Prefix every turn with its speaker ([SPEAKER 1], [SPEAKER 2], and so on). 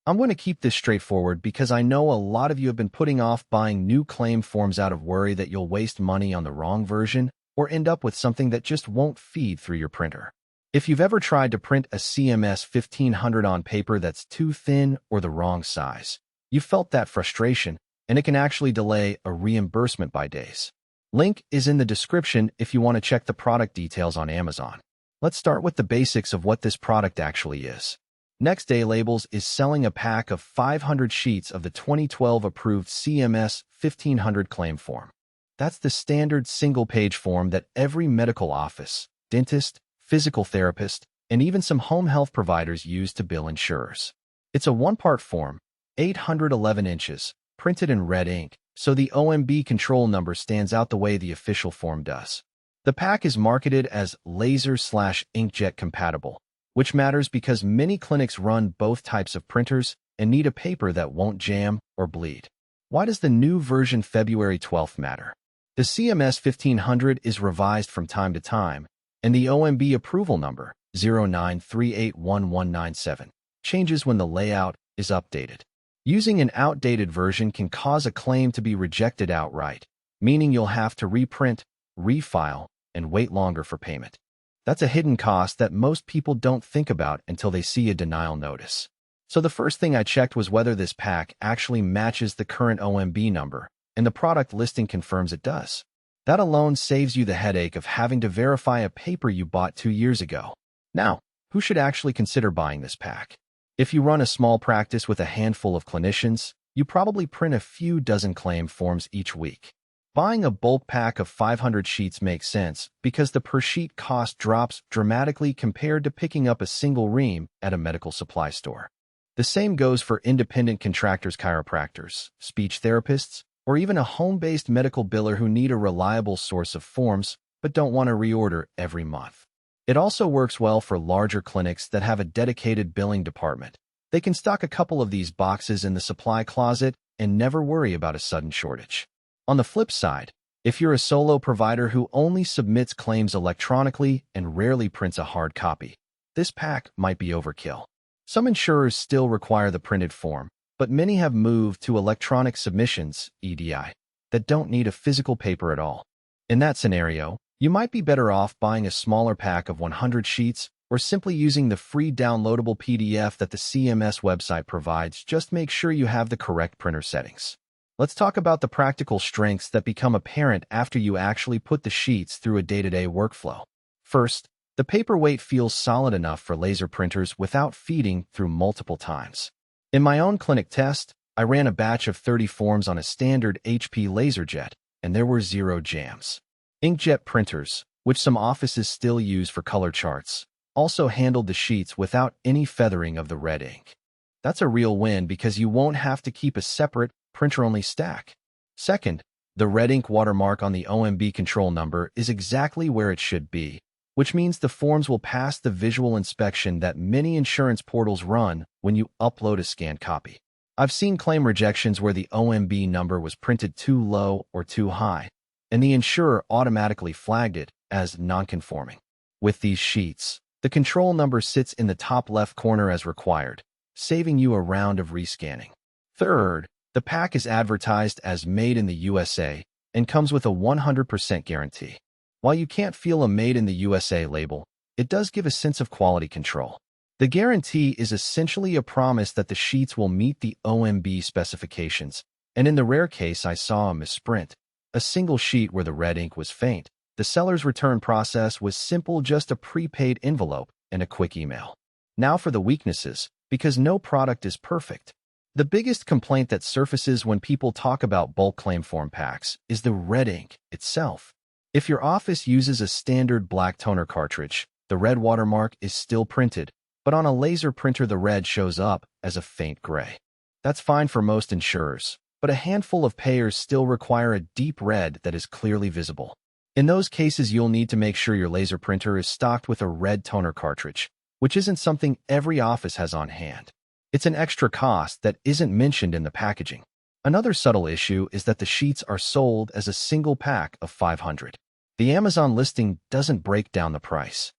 [SPEAKER 1] I'm going to keep this straightforward because I know a lot of you have been putting off buying new claim forms out of worry that you'll waste money on the wrong version or end up with something that just won't feed through your printer. If you've ever tried to print a CMS 1500 on paper that's too thin or the wrong size, you've felt that frustration, and it can actually delay a reimbursement by days. Link is in the description if you want to check the product details on Amazon. Let's start with the basics of what this product actually is. NextDayLabels is selling a pack of 500 sheets of the 2012 approved CMS 1500 claim form. That's the standard single-page form that every medical office, dentist, physical therapist, and even some home health providers use to bill insurers. It's a one-part form, 811 inches, printed in red ink, so the OMB control number stands out the way the official form does. The pack is marketed as laser/inkjet compatible, which matters because many clinics run both types of printers and need a paper that won't jam or bleed. Why does the new version February 12th matter? The CMS 1500 is revised from time to time, and the OMB approval number, 09381197, changes when the layout is updated. Using an outdated version can cause a claim to be rejected outright, meaning you'll have to reprint, refile, and wait longer for payment. That's a hidden cost that most people don't think about until they see a denial notice. So the first thing I checked was whether this pack actually matches the current OMB number, and the product listing confirms it does. That alone saves you the headache of having to verify a paper you bought 2 years ago. Now, who should actually consider buying this pack? If you run a small practice with a handful of clinicians, you probably print a few dozen claim forms each week. Buying a bulk pack of 500 sheets makes sense because the per-sheet cost drops dramatically compared to picking up a single ream at a medical supply store. The same goes for independent contractors, chiropractors, speech therapists, or even a home-based medical biller who need a reliable source of forms but don't want to reorder every month. It also works well for larger clinics that have a dedicated billing department. They can stock a couple of these boxes in the supply closet and never worry about a sudden shortage. On the flip side, if you're a solo provider who only submits claims electronically and rarely prints a hard copy, this pack might be overkill. Some insurers still require the printed form, but many have moved to electronic submissions, EDI, that don't need a physical paper at all. In that scenario, you might be better off buying a smaller pack of 100 sheets or simply using the free downloadable PDF that the CMS website provides. Just make sure you have the correct printer settings. Let's talk about the practical strengths that become apparent after you actually put the sheets through a day-to-day workflow. First, the paper weight feels solid enough for laser printers without feeding through multiple times. In my own clinic test, I ran a batch of 30 forms on a standard HP LaserJet, and there were 0 jams. Inkjet printers, which some offices still use for color charts, also handled the sheets without any feathering of the red ink. That's a real win because you won't have to keep a separate printer-only stack. Second, the red ink watermark on the OMB control number is exactly where it should be, which means the forms will pass the visual inspection that many insurance portals run when you upload a scanned copy. I've seen claim rejections where the OMB number was printed too low or too high, and the insurer automatically flagged it as non-conforming. With these sheets, the control number sits in the top left corner as required, saving you a round of rescanning. Third, the pack is advertised as made in the USA and comes with a 100% guarantee. While you can't feel a made in the USA label, it does give a sense of quality control. The guarantee is essentially a promise that the sheets will meet the OMB specifications, and in the rare case I saw a misprint, a single sheet where the red ink was faint, the seller's return process was simple, just a prepaid envelope and a quick email. Now for the weaknesses, because no product is perfect. The biggest complaint that surfaces when people talk about bulk claim form packs is the red ink itself. If your office uses a standard black toner cartridge, the red watermark is still printed, but on a laser printer the red shows up as a faint gray. That's fine for most insurers, but a handful of payers still require a deep red that is clearly visible. In those cases, you'll need to make sure your laser printer is stocked with a red toner cartridge, which isn't something every office has on hand. It's an extra cost that isn't mentioned in the packaging. Another subtle issue is that the sheets are sold as a single pack of 500. The Amazon listing doesn't break down the price.